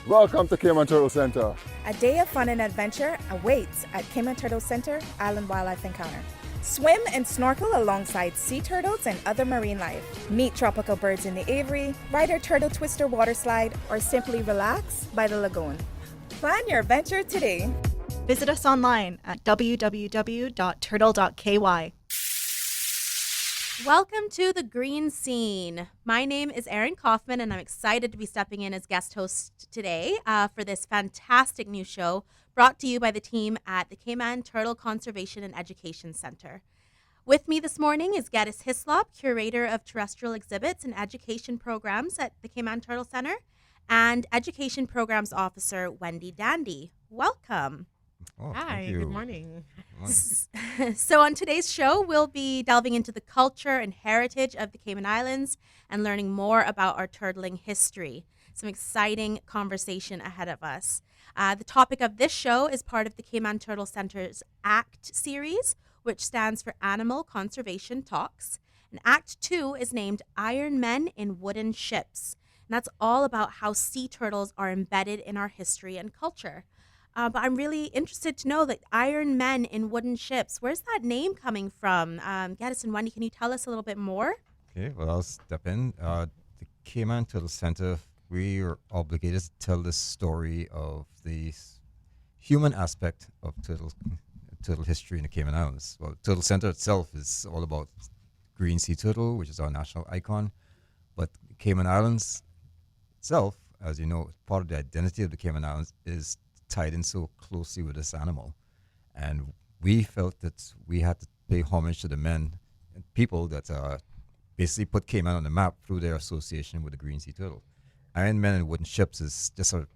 Welcome to Cayman Turtle Center. A day of fun and adventure awaits at Cayman Turtle Center Island Wildlife Encounter. Swim and snorkel alongside sea turtles and other marine life. Meet tropical birds in the aviary, ride our turtle twister water slide, or simply relax by the lagoon. Plan your adventure today. Visit us online at www.turtle.ky. Welcome to the Green Scene. My name is Erin Kaufman, and I'm excited to be stepping in as guest host today for this fantastic new show brought to you by the team at the Cayman Turtle Conservation and Education Center. With me this morning is Gaddis Hislop, Curator of Terrestrial Exhibits and Education Programs at the Cayman Turtle Center, and Education Programs Officer Wendy Dandy. Welcome. Oh, Hi, good morning. So on today's show, we'll be delving into the culture and heritage of the Cayman Islands and learning more about our turtling history. Some exciting conversation ahead of us. The topic of this show is part of the Cayman Turtle Center's ACT series, which stands for Animal Conservation Talks. And Act 2 is named Iron Men in Wooden Ships. And that's all about how sea turtles are embedded in our history and culture. But I'm really interested to know that Iron Men in Wooden Ships, where's that name coming from? Gaddis and Wendy, can you tell us a little bit more? Okay, well, I'll step in. The Cayman Turtle Center, we are obligated to tell the story of the human aspect of turtle history in the Cayman Islands. Well, Turtle Center itself is all about green sea turtle, which is our national icon. But Cayman Islands itself, as you know, part of the identity of the Cayman Islands is tied in so closely with this animal, and we felt that we had to pay homage to the men and people that basically put Cayman on the map through their association with the green sea turtle. Iron Men in Wooden Ships is just a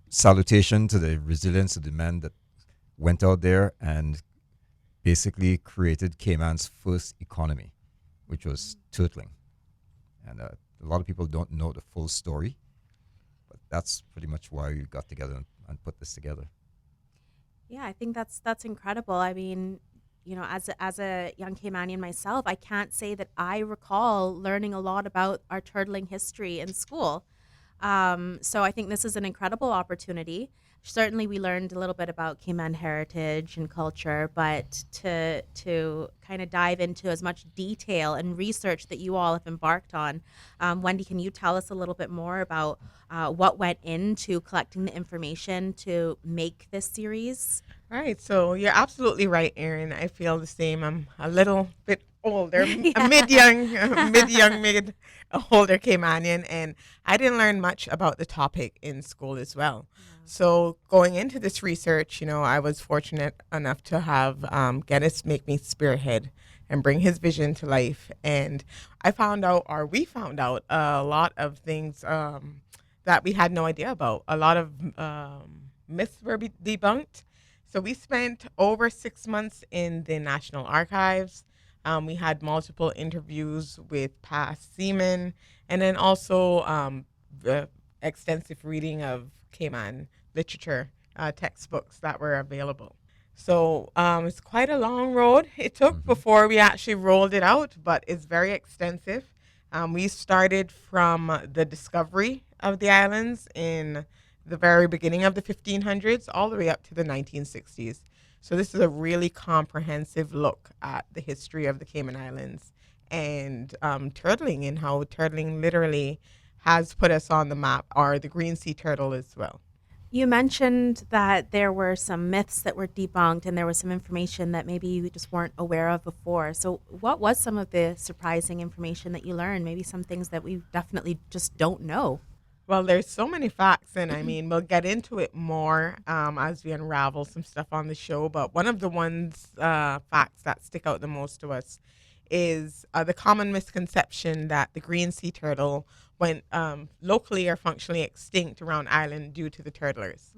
salutation to the resilience of the men that went out there and basically created Cayman's first economy, which was turtling. And a lot of people don't know the full story, but that's pretty much why we got together and put this together. Yeah, I think that's incredible. I mean, you know, as a young Caymanian myself, I can't say that I recall learning a lot about our turtling history in school. So I think this is an incredible opportunity. Certainly, we learned a little bit about Cayman heritage and culture, but to kind of dive into as much detail and research that you all have embarked on, Wendy, can you tell us a little bit more about what went into collecting the information to make this series? Right, so you're absolutely right, Erin. I feel the same. I'm a little bit older, a mid-young, older Caymanian, and I didn't learn much about the topic in school as well. So going into this research, you know, I was fortunate enough to have Gaddis make me spearhead and bring his vision to life. And we found out a lot of things that we had no idea about. A lot of myths were debunked. So we spent over 6 months in the National Archives. We had multiple interviews with past seamen, and then also the extensive reading of Cayman literature textbooks that were available. So it's quite a long road it took before we actually rolled it out, but it's very extensive. We started from the discovery of the islands in the very beginning of the 1500s all the way up to the 1960s. So this is a really comprehensive look at the history of the Cayman Islands and turtling, and how turtling literally has put us on the map, or the green sea turtle as well. You mentioned that there were some myths that were debunked and there was some information that maybe you just weren't aware of before. So what was some of the surprising information that you learned? Maybe some things that we definitely just don't know. Well, there's so many facts, and I mean, we'll get into it more as we unravel some stuff on the show. But one of the facts that stick out the most to us is the common misconception that the green sea turtle went locally or functionally extinct around Ireland due to the turtlers.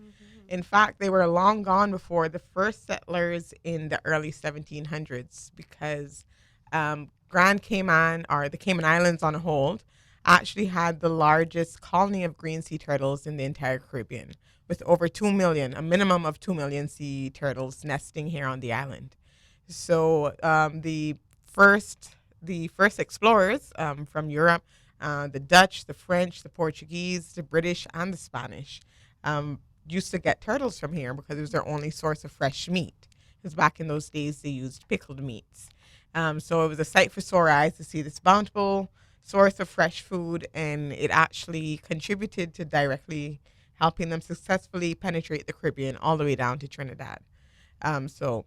In fact, they were long gone before the first settlers in the early 1700s, because Grand Cayman, or the Cayman Islands on a whole, actually had the largest colony of green sea turtles in the entire Caribbean, with over 2 million, a minimum of 2 million sea turtles nesting here on the island. So the first explorers from Europe, the Dutch, the French, the Portuguese, the British, and the Spanish, used to get turtles from here because it was their only source of fresh meat. Because back in those days, they used pickled meats. So it was a sight for sore eyes to see this bountiful source of fresh food, and it actually contributed to directly helping them successfully penetrate the Caribbean all the way down to Trinidad. So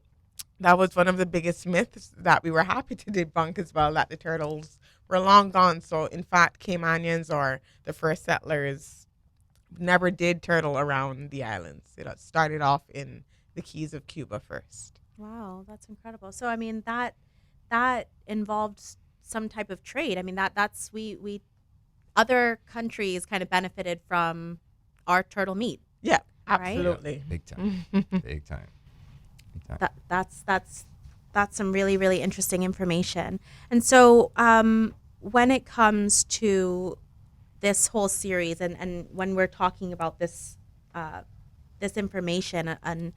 that was one of the biggest myths that we were happy to debunk as well, that the turtles were long gone. So in fact, Caymanians, or the first settlers, never did turtle around the islands. It started off in the Keys of Cuba first. Wow, that's incredible. So I mean that involved some type of trade. I mean that's we other countries kind of benefited from our turtle meat. Yeah, Right? absolutely. Big time. Big time. Big time. That's some really, really interesting information. And so when it comes to this whole series, and when we're talking about this this information and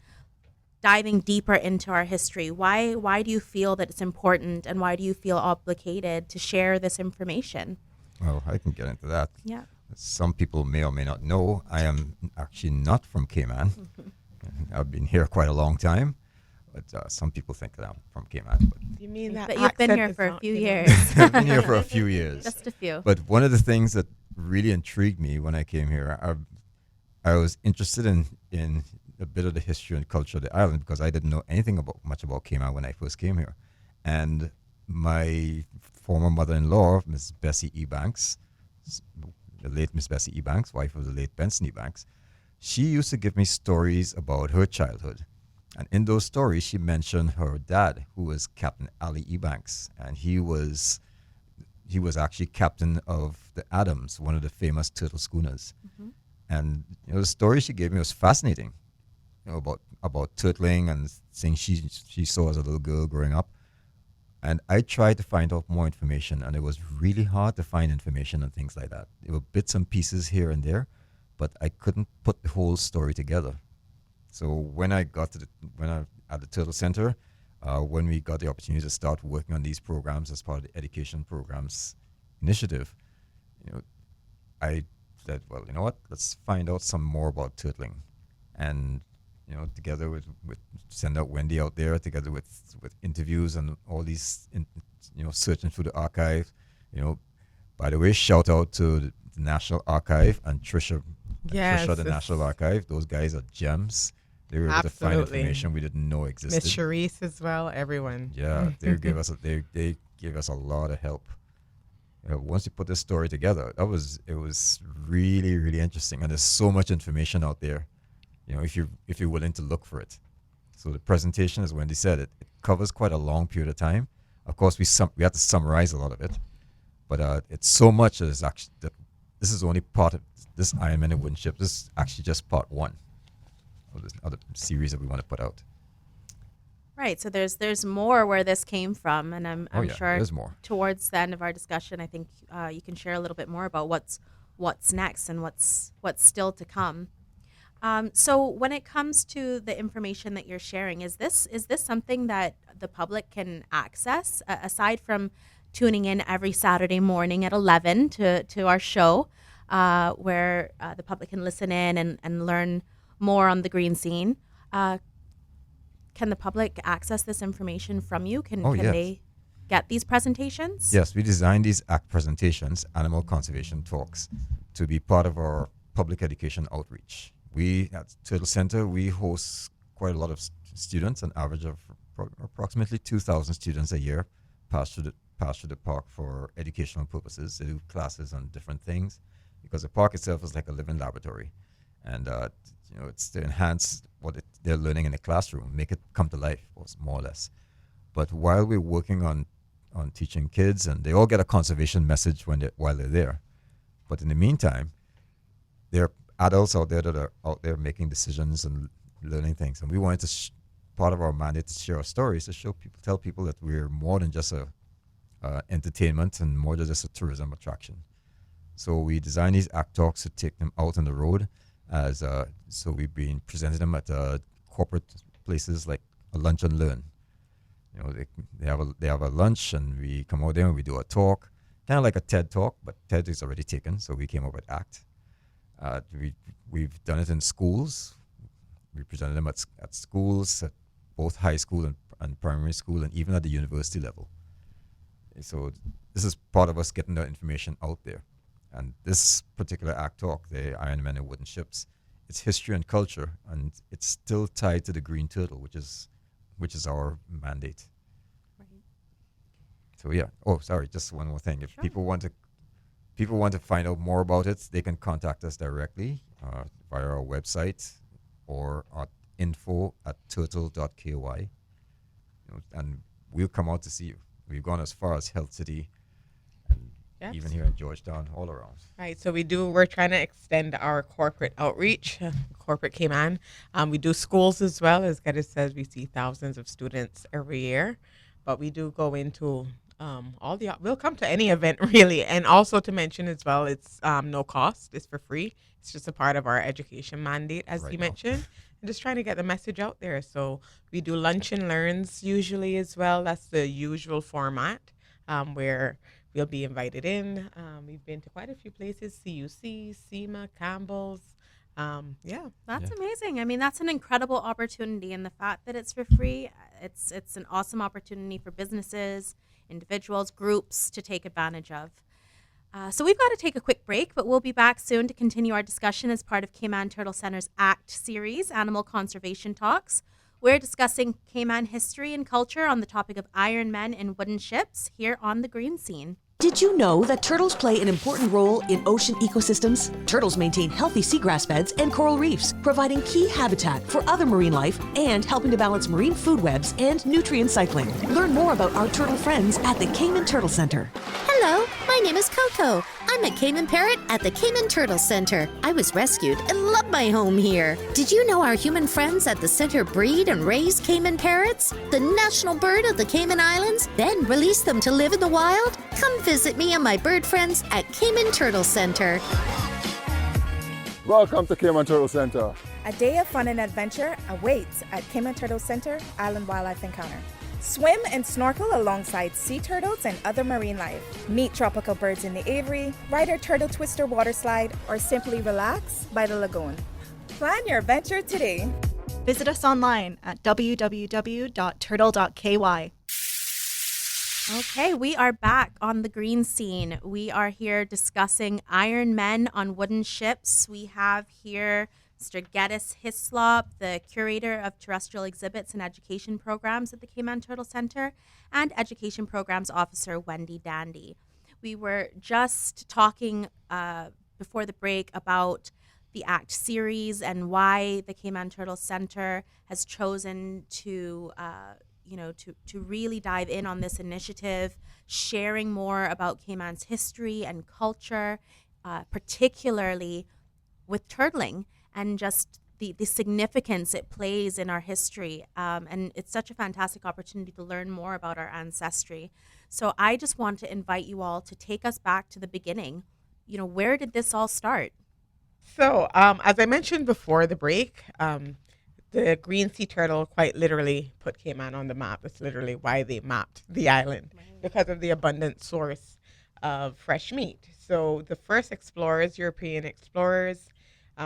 diving deeper into our history, why do you feel that it's important, and why do you feel obligated to share this information? Well, I can get into that. Yeah. Some people may or may not know, I am actually not from Cayman. I've been here quite a long time, but some people think that I'm from Cayman. But You mean that? But you've been accent here is for a not few Cayman. years. I've been here for a few years. Just a few. But one of the things that really intrigued me when I came here, I was interested in a bit of the history and culture of the island, because I didn't know anything much about Cayman when I first came here. And my former mother-in-law, Miss Bessie E. Banks, the late Miss Bessie E. Banks, wife of the late Benson E. Banks, she used to give me stories about her childhood. And in those stories, she mentioned her dad, who was Captain Ali E. Banks. And he was actually captain of the Adams, one of the famous turtle schooners. Mm-hmm. And the story she gave me was fascinating, about turtling and things she saw as a little girl growing up. And I tried to find out more information, and it was really hard to find information and things like that. There were bits and pieces here and there, but I couldn't put the whole story together. So when I got at the Turtle Center, when we got the opportunity to start working on these programs as part of the education programs initiative, I said, well, you know what? Let's find out some more about turtling, and together with send out Wendy out there, together with interviews and all these, searching through the archive. By the way, shout out to the National Archive and Trisha, Yes, the National Archive. Those guys are gems. They were able to find Absolutely. information we didn't know existed. Miss Charisse as well. Everyone. Yeah, they gave us a lot of help. Once you put this story together, it was really, really interesting, and there's so much information out there. If you're willing to look for it. So the presentation, as Wendy said, it covers quite a long period of time. Of course, we had to summarize a lot of it, but it's so much that this is only part of this Iron Man and Wooden Ship. This is actually just part one of this other series that we want to put out. Right. So there's more where this came from, and I'm sure there's more. Towards the end of our discussion, I think you can share a little bit more about what's next and what's still to come. So when it comes to the information that you're sharing, is this something that the public can access aside from tuning in every Saturday morning at 11 to our show, where the public can listen in and learn more on the green scene? Can the public access this information from you? Can Yes. they get these presentations? Yes, we designed these ACT presentations, animal conservation talks, to be part of our public education outreach. We at Turtle Center, we host quite a lot of students, an average of approximately 2,000 students a year pass through the park for educational purposes. They do classes on different things, because the park itself is like a living laboratory, and it's to enhance what they're learning in the classroom, make it come to life, more or less. But while we're working on teaching kids, and they all get a conservation message while they're there, but in the meantime, there are adults out there that are out there making decisions and learning things, and we wanted to part of our mandate to share our stories, to tell people that we're more than just a entertainment and more than just a tourism attraction. So we designed these ACT talks to take them out on the road, so we've been presenting them at corporate places like a lunch and learn. They have a lunch, and we come out there and we do a talk, kind of like a TED talk, but TED is already taken, so we came up with ACT. We've done it in schools. We presented them at schools, at both high school and primary school, and even at the university level. So this is part of us getting the information out there. And this particular act talk, the Iron Men and Wooden Ships, it's history and culture, and it's still tied to the green turtle, which is our mandate. Right. So yeah. Oh, sorry. Just one more thing. If people want to find out more about it, they can contact us directly via our website or at info@turtle.ky, and we'll come out to see you. We've gone as far as Health City, and even here in Georgetown, all around. Right. So we're trying to extend our corporate outreach, corporate Cayman. We do schools as well. As Geddes says, we see thousands of students every year, but we do go into we'll come to any event really. And also to mention as well, it's no cost. It's for free. It's just a part of our education mandate, as you mentioned. And just trying to get the message out there. So we do lunch and learns usually as well. That's the usual format where we'll be invited in. We've been to quite a few places, CUC, SEMA, Campbell's. That's amazing. I mean, that's an incredible opportunity. And the fact that it's for free, it's an awesome opportunity for businesses, individuals, groups to take advantage of. So we've got to take a quick break, but we'll be back soon to continue our discussion as part of Cayman Turtle Center's ACT series, Animal Conservation Talks. We're discussing Cayman history and culture on the topic of Iron Men and Wooden Ships here on The Green Scene. Did you know that turtles play an important role in ocean ecosystems? Turtles maintain healthy seagrass beds and coral reefs, providing key habitat for other marine life and helping to balance marine food webs and nutrient cycling. Learn more about our turtle friends at the Cayman Turtle Center. Hello, my name is Coco. I'm a Cayman parrot at the Cayman Turtle Center. I was rescued and love my home here. Did you know our human friends at the center breed and raise Cayman parrots, the national bird of the Cayman Islands, then release them to live in the wild? Come visit me and my bird friends at Cayman Turtle Center. Welcome to Cayman Turtle Center. A day of fun and adventure awaits at Cayman Turtle Center Island Wildlife Encounter. Swim and snorkel alongside sea turtles and other marine life. Meet tropical birds in the aviary, ride our turtle twister water slide, or simply relax by the lagoon. Plan your adventure today. Visit us online at www.turtle.ky. Okay, we are back on The Green Scene. We are here discussing Iron Men on Wooden Ships. We have here Mr. Geddes Hislop, the Curator of Terrestrial Exhibits and Education Programs at the Cayman Turtle Center, and Education Programs Officer Wendy Dandy. We were just talking before the break about the ACT series and why the Cayman Turtle Center has chosen to really dive in on this initiative, sharing more about Cayman's history and culture, particularly with turtling and just the significance it plays in our history. And it's such a fantastic opportunity to learn more about our ancestry. So I just want to invite you all to take us back to the beginning. Where did this all start? So as I mentioned before the break, the green sea turtle quite literally put Cayman on the map. That's literally why they mapped the island, because of the abundant source of fresh meat. So the first explorers, European explorers,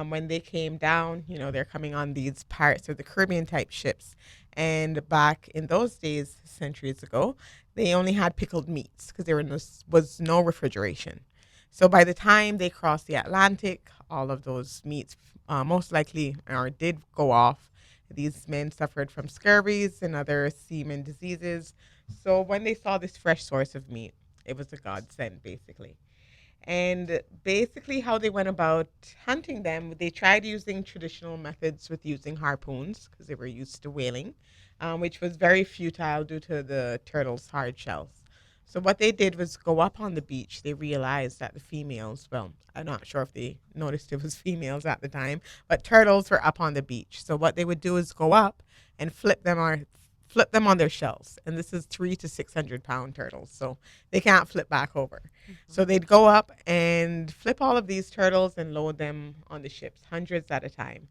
when they came down, they're coming on these Pirates of the Caribbean type ships. And back in those days, centuries ago, they only had pickled meats because there was no refrigeration. So by the time they crossed the Atlantic, all of those meats most likely did go off. These men suffered from scurvies and other seaman diseases. So when they saw this fresh source of meat, it was a godsend, basically. And basically how they went about hunting them, they tried using traditional methods with using harpoons because they were used to whaling, which was very futile due to the turtles' hard shells. So what they did was go up on the beach. They realized that the females, well, I'm not sure if they noticed it was females at the time, but turtles were up on the beach. So what they would do is go up and flip them on their shells. And this is 300 to 600 pound turtles. So they can't flip back over. Mm-hmm. So they'd go up and flip all of these turtles and load them on the ships, hundreds at a time.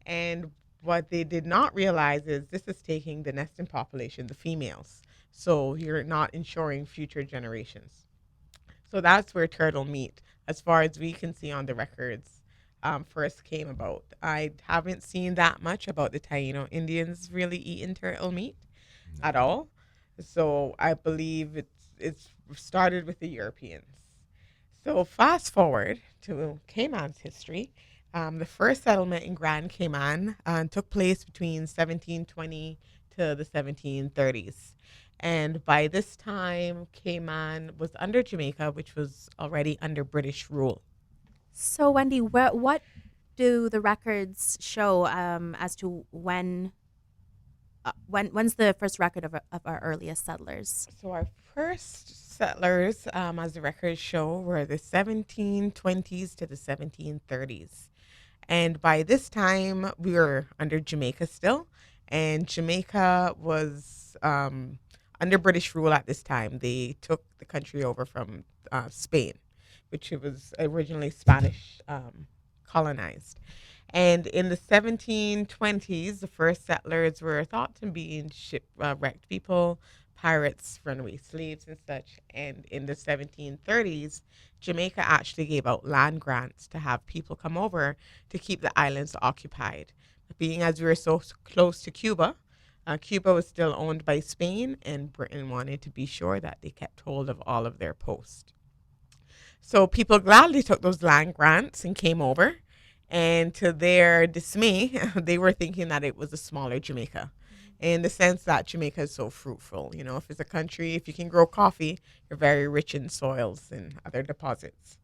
And what they did not realize is this is taking the nesting population, the females. So you're not ensuring future generations. So that's where turtle meat, as far as we can see on the records, first came about. I haven't seen that much about the Taino Indians really eating turtle meat at all. So I believe it's started with the Europeans. So fast forward to Cayman's history. The first settlement in Grand Cayman took place between 1720 to the 1730s. And by this time, Cayman was under Jamaica, which was already under British rule. So, Wendy, what do the records show as to when's the first record of our earliest settlers? So our first settlers, as the records show, were the 1720s to the 1730s. And by this time, we were under Jamaica still. And Jamaica was under British rule at this time. They took the country over from Spain, which it was originally Spanish colonized. And in the 1720s, the first settlers were thought to be shipwrecked people, pirates, runaway slaves, and such. And in the 1730s, Jamaica actually gave out land grants to have people come over to keep the islands occupied. Being as we were so close to Cuba, Cuba was still owned by Spain, and Britain wanted to be sure that they kept hold of all of their posts. So people gladly took those land grants and came over. And to their dismay, they were thinking that it was a smaller Jamaica, in the sense that Jamaica is so fruitful. You know, if it's a country, if you can grow coffee, you're very rich in soils and other deposits.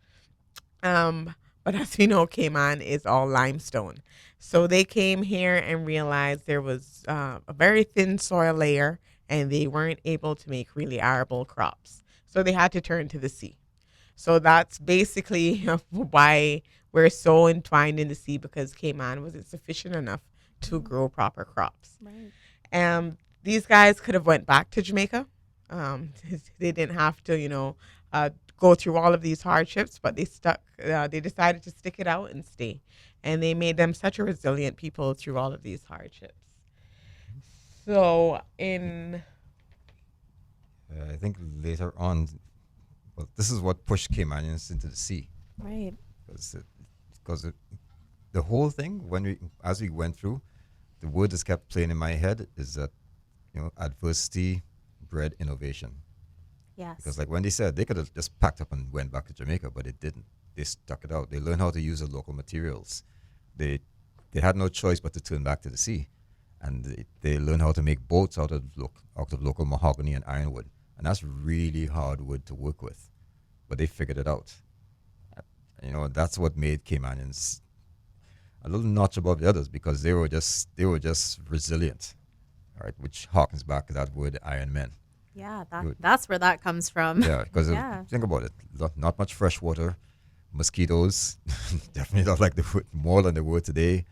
But as we know, Cayman is all limestone. So they came here and realized there was a very thin soil layer, and they weren't able to make really arable crops. So they had to turn to the sea. So that's basically why we're so entwined in the sea, because Cayman wasn't sufficient enough to grow proper crops. Right. These guys could have went back to Jamaica. They didn't have to, go through all of these hardships, but they stuck. They decided to stick it out and stay, and they made them such a resilient people through all of these hardships. So I think later on, well, this is what pushed Caymanians into the sea. Right. Because the whole thing, as we went through, the word that kept playing in my head is that, adversity bred innovation. Yes. Because like Wendy said, they could have just packed up and went back to Jamaica, but they didn't. They stuck it out. They learned how to use the local materials. They had no choice but to turn back to the sea, and they learned how to make boats out of local mahogany and ironwood, and that's really hard wood to work with, but they figured it out. That's what made Caymanians a little notch above the others, because they were just resilient, all right, which harkens back to that word Iron Men. Yeah, that's where that comes from. Yeah, because think about it, not much fresh water, mosquitoes, definitely not like more than they were today.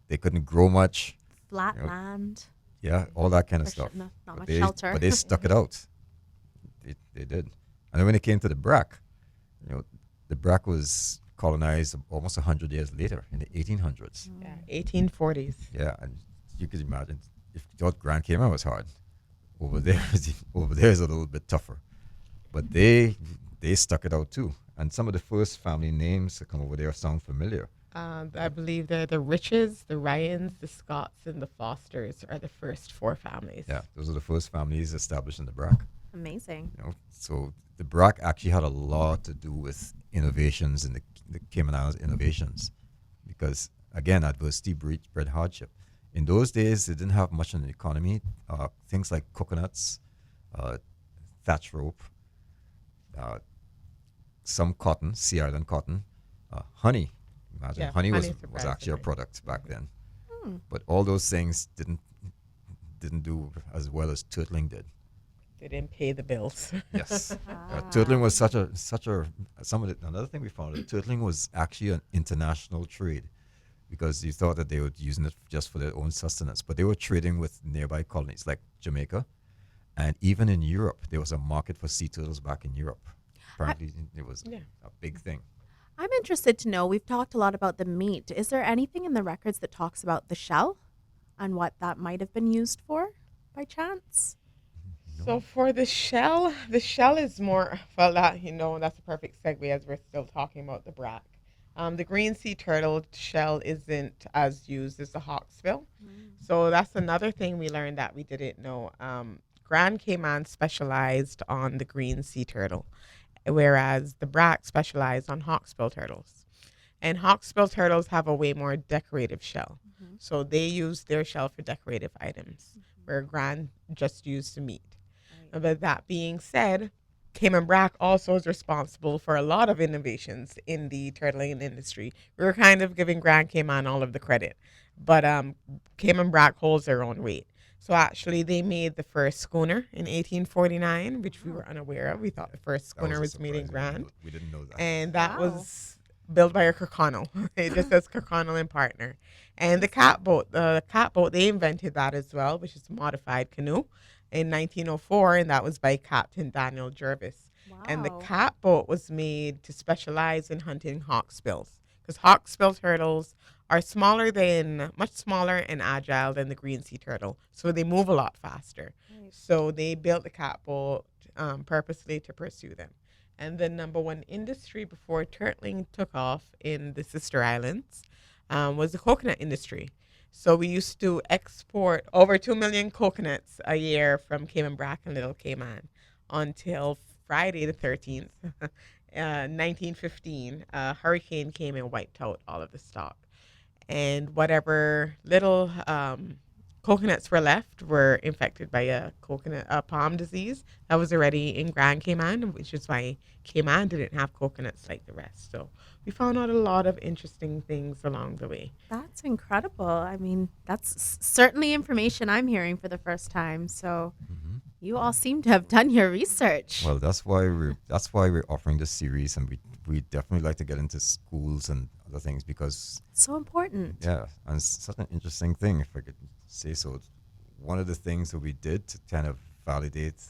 They couldn't grow much. Flat land. Yeah, all that kind of stuff. Not much shelter. But they stuck it out. They did. And then when it came to the Brac, the Brac was colonized almost 100 years later, in the 1800s. Yeah, 1840s. Yeah, and you could imagine, if you thought Grand Cayman was hard, over there is a little bit tougher. But they stuck it out too. And some of the first family names that come over there sound familiar. I believe they're the Riches, the Ryans, the Scotts, and the Fosters are the first four families. Yeah, those are the first families established in the Brac. Amazing. So the Brac actually had a lot to do with innovations in the Cayman Islands innovations, because again, adversity bred hardship. In those days, they didn't have much in the economy. Things like coconuts, thatch rope, some cotton, Sea Island cotton, honey. Imagine honey was actually a product back then. But all those things didn't do as well as turtling did. They didn't pay the bills. Yes, turtling was another thing we found, that turtling was actually an international trade, because you thought that they were using it just for their own sustenance, but they were trading with nearby colonies like Jamaica, and even in Europe, there was a market for sea turtles back in Europe. Apparently, it was a big thing. I'm interested to know, we've talked a lot about the meat. Is there anything in the records that talks about the shell and what that might have been used for by chance? So for the shell is more, that's a perfect segue as we're still talking about the Brac. The green sea turtle shell isn't as used as the hawksbill. So that's another thing we learned that we didn't know. Grand Cayman specialized on the green sea turtle, whereas the Brac specialized on hawksbill turtles. And hawksbill turtles have a way more decorative shell. So they use their shell for decorative items, where Grand just used the meat. But that being said, Cayman Brac also is responsible for a lot of innovations in the turtling industry. We were kind of giving Grand Cayman all of the credit, but Cayman Brac holds their own weight. So actually, they made the first schooner in 1849, which we were unaware of. We thought the first schooner was made in Grand. We didn't know that. And that was built by a Kirkconnell. It just says Kirkconnell and Partner. And the catboat, they invented that as well, which is a modified canoe in 1904, and that was by Captain Daniel Jervis. Wow. And the catboat was made to specialize in hunting hawksbills, because hawksbill turtles are much smaller and agile than the green sea turtle, so they move a lot faster. So they built the catboat purposely to pursue them. And the number one industry before turtling took off in the sister islands was the coconut industry. So we used to export over 2 million coconuts a year from Cayman Brac and Little Cayman until Friday the 13th, 1915. A hurricane came and wiped out all of the stock. And whatever little coconuts were left were infected by a palm disease that was already in Grand Cayman, which is why Cayman didn't have coconuts like the rest. So we found out a lot of interesting things along the way. That's incredible. I mean, that's certainly information I'm hearing for the first time. So you all seem to have done your research. Well, that's why we're offering this series, and we definitely like to get into schools and other things, because It's so important. yeah, and it's such an interesting thing, if I could say so. One of the things that we did to kind of validate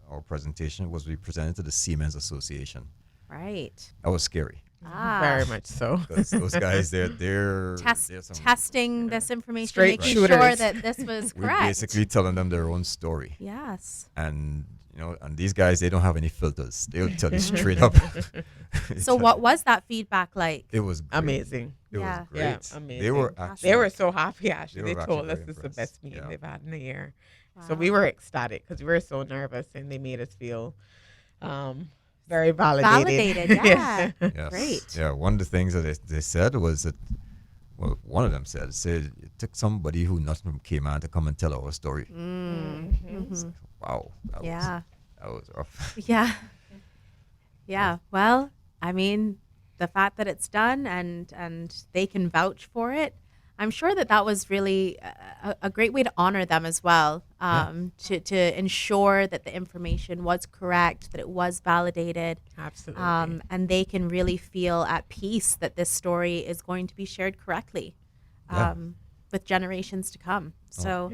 our presentation was we presented to the Seamen's Association. Right. That was scary, Very much so. because those guys, they're Testing this information, Straight making shooters. sure that this was we're correct. basically telling them their own story. Yes. And and these guys, they don't have any filters. They'll tell you straight up. So what was that feedback like? It was great. Amazing. It Yeah. was great. Yeah, amazing. They were actually, They were so happy, actually. They They were told actually us very this is the impressed. best meeting Yeah. they've had in a year. So Wow. we were ecstatic because we were so nervous, and they made us feel very validated. Validated, yeah. yes. Great. Yeah, one of the things that they said was that, well, one of them said it took somebody who not from Cayman to come and tell our story. Wow. That was rough. Yeah. Yeah. Well, I mean, the fact that it's done and they can vouch for it, I'm sure that was really a great way to honor them as well, to ensure that the information was correct, that it was validated, Absolutely. and they can really feel at peace that this story is going to be shared correctly Yeah. with generations to come. So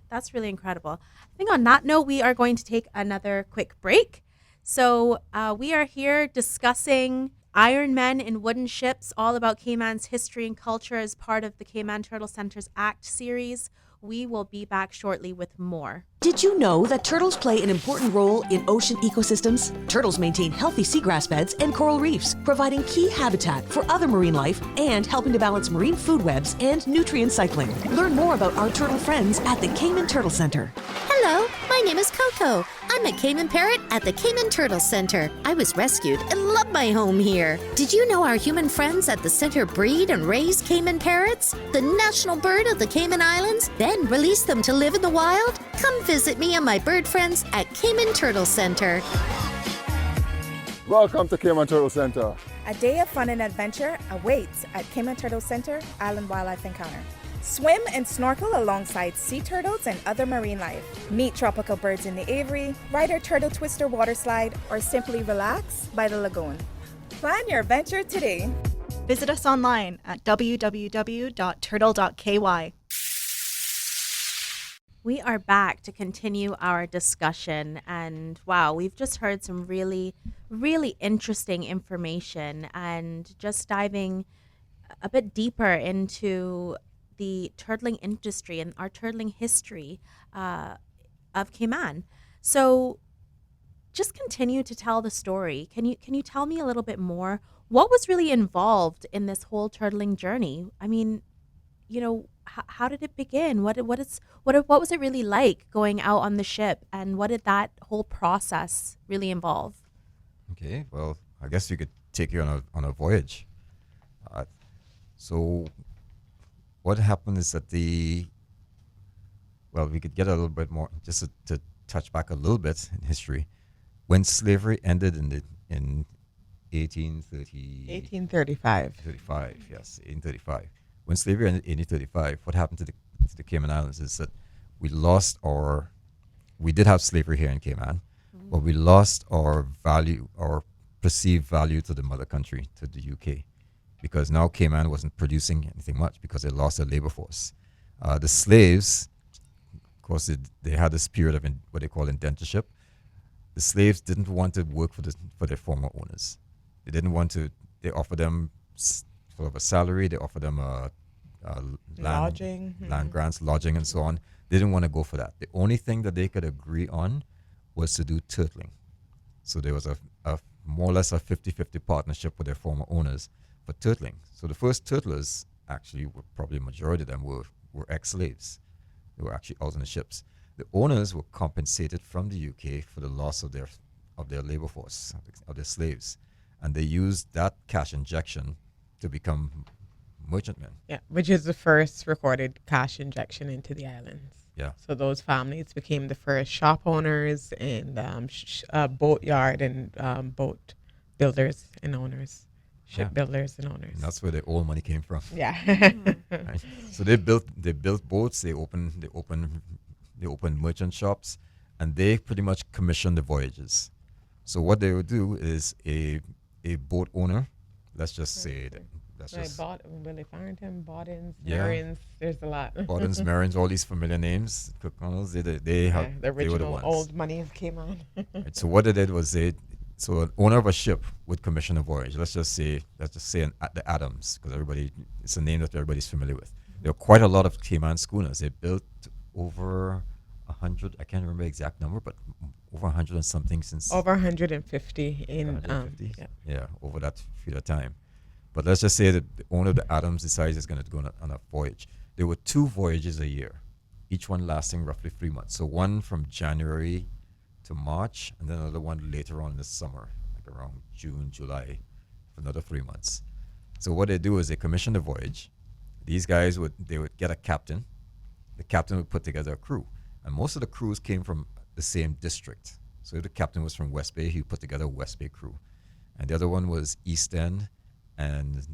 that's really incredible. I think on that note, we are going to take another quick break. So we are here discussing Iron Men in Wooden Ships, all about Cayman's history and culture as part of the Cayman Turtle Center's ACT series. We will be back shortly with more. Did you know that turtles play an important role in ocean ecosystems? Turtles maintain healthy seagrass beds and coral reefs, providing key habitat for other marine life and helping to balance marine food webs and nutrient cycling. Learn more about our turtle friends at the Cayman Turtle Center. Hello, my name is Coco. I'm a Cayman parrot at the Cayman Turtle Center. I was rescued and love my home here. Did you know our human friends at the center breed and raise Cayman parrots, the national bird of the Cayman Islands, then release them to live in the wild? Come visit me and my bird friends at Cayman Turtle Center. Welcome to Cayman Turtle Center. A day of fun and adventure awaits at Cayman Turtle Center Island Wildlife Encounter. Swim and snorkel alongside sea turtles and other marine life. Meet tropical birds in the aviary, ride our turtle twister water slide, or simply relax by the lagoon. Plan your adventure today. Visit us online at www.turtle.ky. We are back to continue our discussion, and wow, we've just heard some really, really interesting information, and just diving a bit deeper into the turtling industry and our turtling history of Cayman. So just continue to tell the story. Can you tell me a little bit more? what was really involved in this whole turtling journey? I mean, how did it begin? What was it really like going out on the ship, and what did that whole process really involve? Okay, well, I guess you could take you on a voyage. Uh, so what happened is that we could get a little bit more, just to touch back a little bit in history. When slavery ended in 1835. 1835. When slavery ended in 1835, what happened to the Cayman Islands is that we did have slavery here in Cayman, but we lost our perceived value to the mother country, to the UK, because now Cayman wasn't producing anything much because they lost their labor force. The slaves, of course, they had this period of what they call indentureship. The slaves didn't want to work for their former owners. They didn't want to. They offered them sort of a salary. They offered them Lodging. land grants, lodging, and so on. They didn't want to go for that. The only thing that they could agree on was to do turtling. So there was a more or less a 50-50 partnership with their former owners for turtling. So the first turtlers, actually, probably a majority of them were ex-slaves. They were actually out on the ships. The owners were compensated from the UK for the loss of their labor force, of their slaves, and they used that cash injection to become merchantmen. Yeah, which is the first recorded cash injection into the islands. Yeah. So those families became the first shop owners and boat yard and boat builders and owners, shipbuilders and owners. And that's where the old money came from. Yeah. Right? So they built boats. They opened merchant shops, and they pretty much commissioned the voyages. So what they would do is a boat owner, let's just say that. Willie Farrington, Boddins, Yeah. Marins, there's a lot. Boddins, Marins, all these familiar names. Cook Connells, they The were the original ones. old money came on. Right, so what they did was so an owner of a ship would commission a voyage. Let's just say the Adams, because it's a name that everybody's familiar with. There were quite a lot of Cayman schooners. They built over 100. I can't remember the exact number, but over 100 and something since. Over 150 in 150? Over that period of time. But let's just say that the owner of the Adams decides he's going to go on a voyage. There were 2 voyages a year, each one lasting roughly 3 months. So one from January to March, and then another one later on in the summer, like around June, July, for another 3 months. So what they do is they commission the voyage. These guys would get a captain. The captain would put together a crew, and most of the crews came from the same district. So if the captain was from West Bay, he put together a West Bay crew, and the other one was East End and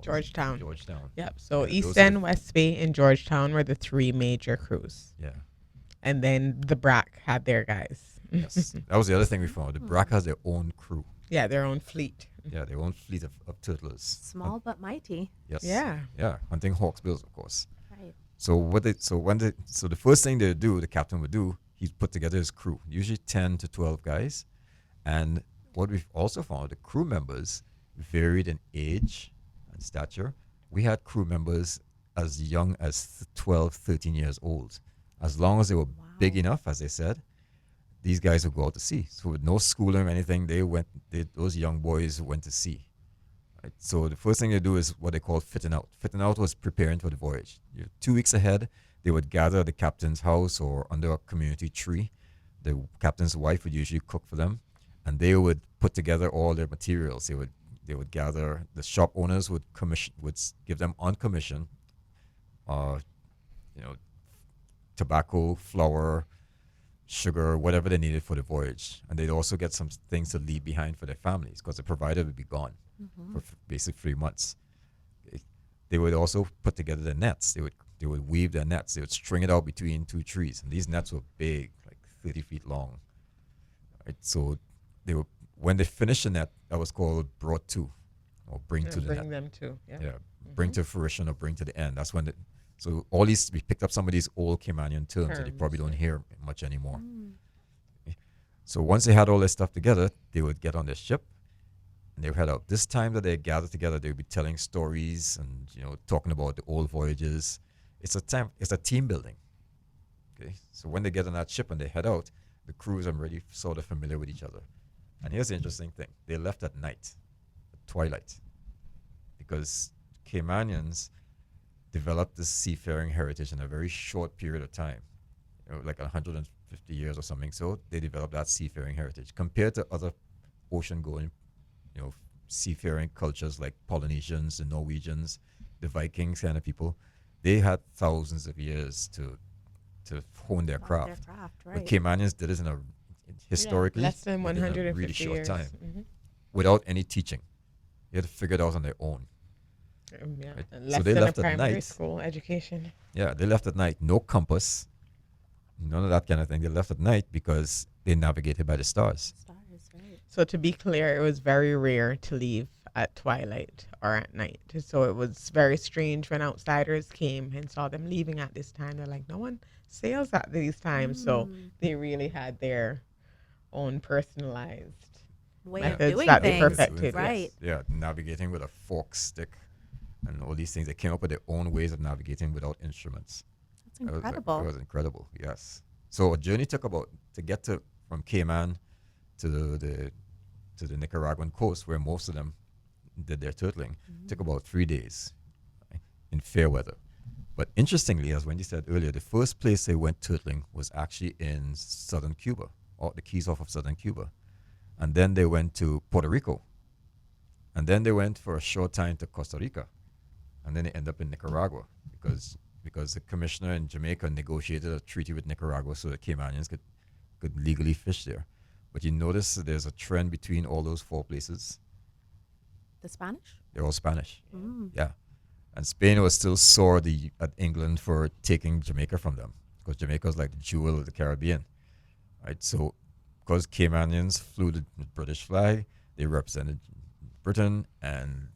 Georgetown. Georgetown. Yep. So Yeah, East End, West Bay, and Georgetown were the 3 major crews. Yeah. And then the BRAC had their guys. Yes. That was the other thing we found. The BRAC has their own crew. Yeah, their own fleet. Yeah, their own fleet of turtlers. Small but mighty. Yes. Yeah. Yeah, hunting hawksbills, of course. Right. So the first thing they do, the captain would do, he'd put together his crew, usually 10 to 12 guys. And what we've also found, the crew members varied in age and stature. We had crew members as young as 12, 13 years old. As long as they were big enough, as they said, these guys would go out to sea. So with no schooling or anything, those young boys went to sea. Right? So the first thing they do is what they call fitting out. Fitting out was preparing for the voyage. 2 weeks ahead, they would gather at the captain's house or under a community tree. The captain's wife would usually cook for them, and they would put together all their materials. They would gather. The shop owners would give them on commission, tobacco, flour, sugar, whatever they needed for the voyage, and they'd also get some things to leave behind for their families because the provider would be gone for basically 3 months. They would also put together the nets. They would weave their nets. They would string it out between 2 trees, and these nets were big, like 30 feet long. Right? So when they finished the net, that was called brought to, or bring to the net. Bring them to. Yeah. Bring to fruition or bring to the end. That's when so all these, we picked up some of these old Caymanian terms that you probably don't hear much anymore. So once they had all their stuff together, they would get on their ship and they would head out. This time that they gathered together, they would be telling stories and talking about the old voyages. It's a team building. Okay, so when they get on that ship and they head out, the crews are already sort of familiar with each other. And here's the interesting thing. They left at night, at twilight, because Caymanians developed this seafaring heritage in a very short period of time, like 150 years or something. So they developed that seafaring heritage compared to other ocean-going, seafaring cultures like Polynesians, the Norwegians, the Vikings kind of people. They had thousands of years to hone their craft. Right. But Caymanians did it historically less than they did it in 150 a really short years. time, Mm-hmm. without any teaching. They had to figure it out on their own. Yeah, Right. and So less they than left a at primary night. school education. Yeah, they left at night. No compass, none of that kind of thing. They left at night because they navigated by the stars. Stars, right. So to be clear, it was very rare to leave at twilight or at night. So it was very strange when outsiders came and saw them leaving at this time. They're like, no one sails at these times. So they really had their own personalized Way of methods doing that they things. perfected. Right. Yeah, navigating with a fork stick and all these things. They came up with their own ways of navigating without instruments. That's incredible. It was incredible, yes. So a journey took to get from Cayman to the Nicaraguan coast, where most of them did their turtling, took about 3 days, right, in fair weather. But interestingly, as Wendy said earlier, the first place they went turtling was actually in southern Cuba, or the Keys off of southern Cuba. And then they went to Puerto Rico. And then they went for a short time to Costa Rica. And then they end up in Nicaragua because the commissioner in Jamaica negotiated a treaty with Nicaragua so that Caymanians could legally fish there. But you notice that there's a trend between all those 4 places. The Spanish? They're all Spanish. Yeah. And Spain was still sore at England for taking Jamaica from them, because Jamaica was like the jewel of the Caribbean. Right? So because Caymanians flew the British flag, they represented Britain, and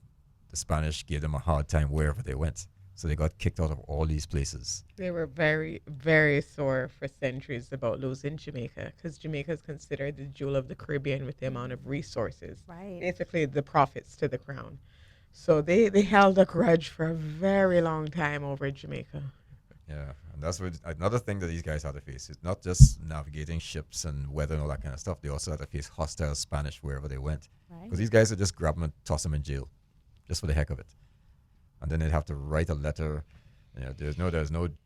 the Spanish gave them a hard time wherever they went. So they got kicked out of all these places. They were very, very sore for centuries about losing Jamaica, because Jamaica is considered the jewel of the Caribbean with the amount of resources. Right. Basically, the profits to the crown. So they held a grudge for a very long time over Jamaica. Yeah, and that's another thing that these guys had to face. It's not just navigating ships and weather and all that kind of stuff. They also had to face hostile Spanish wherever they went. Right. Because these guys would just grab them and toss them in jail, just for the heck of it. And then they'd have to write a letter. There's no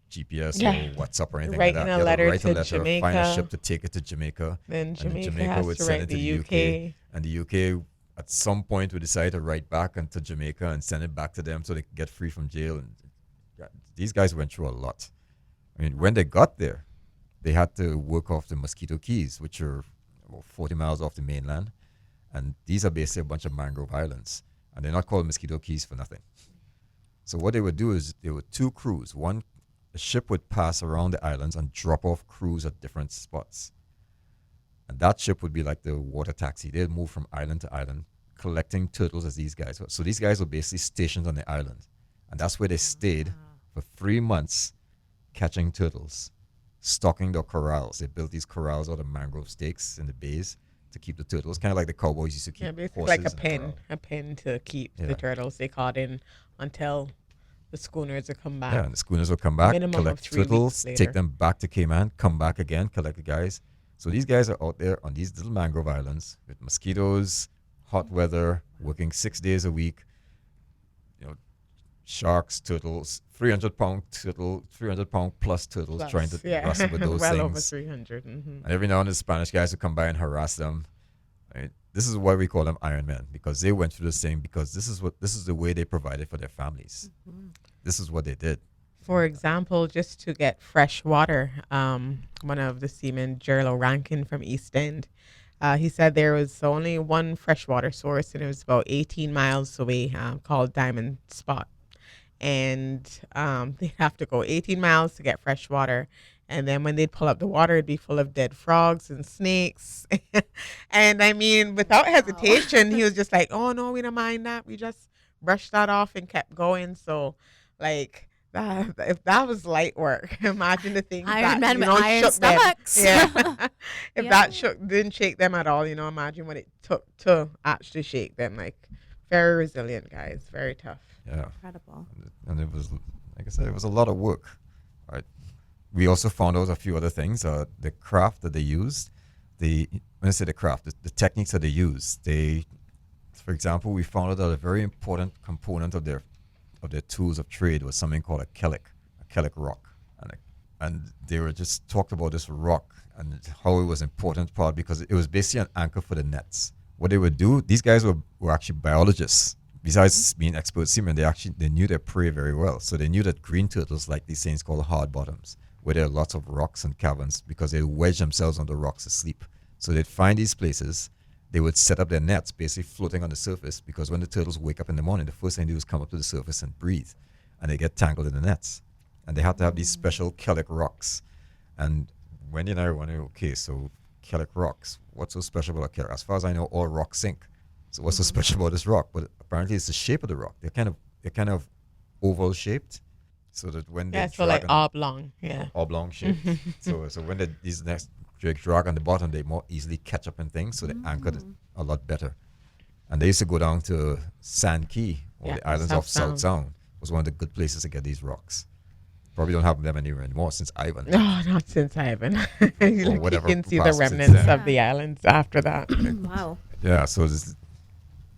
GPS or WhatsApp or anything Writing like that. a They had letter write a to letter, Jamaica. find a ship to take it to Jamaica. Then Jamaica and then Jamaica has would to send write it to the the UK. And the UK at some point would decide to write back to Jamaica and send it back to them so they could get free from jail. And these guys went through a lot. I mean, when they got there, they had to work off the Mosquito Keys, which are about 40 miles off the mainland. And these are basically a bunch of mangrove islands. And they're not called Mosquito Keys for nothing. So what they would do is there were 2 crews. A ship would pass around the islands and drop off crews at different spots. And that ship would be like the water taxi. They'd move from island to island, collecting turtles as these guys were. So these guys were basically stationed on the island. And that's where they stayed for 3 months, catching turtles, stocking their corrals. They built these corrals out of mangrove stakes in the bays to keep the turtles, kind of like the cowboys used to keep Basically horses like a in pen, corral. to keep Yeah. the turtles they caught in until the schooners would come back. Yeah, and the schooners would come back, Minimum of collect 3 weeks turtles, later. take them back to Cayman, come back again, collect the guys. So these guys are out there on these little mangrove islands with mosquitoes, hot weather, working 6 days a week. Sharks, turtles, 300-pound turtle, 300-pound plus turtles, trying to wrestle with those well things. over 300. And every now and then, Spanish guys would come by and harass them. Right? This is why we call them Iron Men, because they went through the same. Because this is the way they provided for their families. This is what they did. For example, just to get fresh water, one of the seamen, Gerlo Rankin from East End, he said there was only one freshwater source, and it was about 18 miles away, called Diamond Spot. And they'd have to go 18 miles to get fresh water. And then when they'd pull up the water, it'd be full of dead frogs and snakes. And I mean, without hesitation, he was just like, oh, no, we don't mind that. We just brushed that off and kept going. So, like, if that was light work, imagine the things Iron that, Men with iron shook them. stomachs. Yeah. If Yeah. that didn't shake them at all, imagine what it took to actually shake them. Like, very resilient guys, very tough. Yeah. Incredible. And it was, like I said, it was a lot of work. Right. We also found out a few other things. The craft that they used, when I say the craft, the techniques that they use, for example, we found out that a very important component of their tools of trade was something called a kellic rock, and they were just talked about this rock and how it was important part because it was basically an anchor for the nets. What they would do, these guys were actually biologists. Besides being expert seamen, they knew their prey very well. So they knew that green turtles like these things called hard bottoms, where there are lots of rocks and caverns because they wedge themselves on the rocks to sleep. So they'd find these places, they would set up their nets basically floating on the surface because when the turtles wake up in the morning, the first thing they do is come up to the surface and breathe, and they get tangled in the nets. And they have to have these special kellic rocks. And Wendy and I were wondering, okay, so kellic rocks, what's so special about kellic? As far as I know, all rocks sink. So what's so special about this rock? But apparently it's the shape of the rock. They're kind of oval shaped, so that when they so like oblong, oblong shaped. so when these next drag on the bottom, they more easily catch up in things, so they anchored it a lot better. And they used to go down to Sand Key, or the islands of South Sound, was one of the good places to get these rocks. Probably don't have them anywhere anymore since Ivan. No, not since Ivan. Or whatever, you can see the since remnants then. of the islands after that. Wow. Yeah, so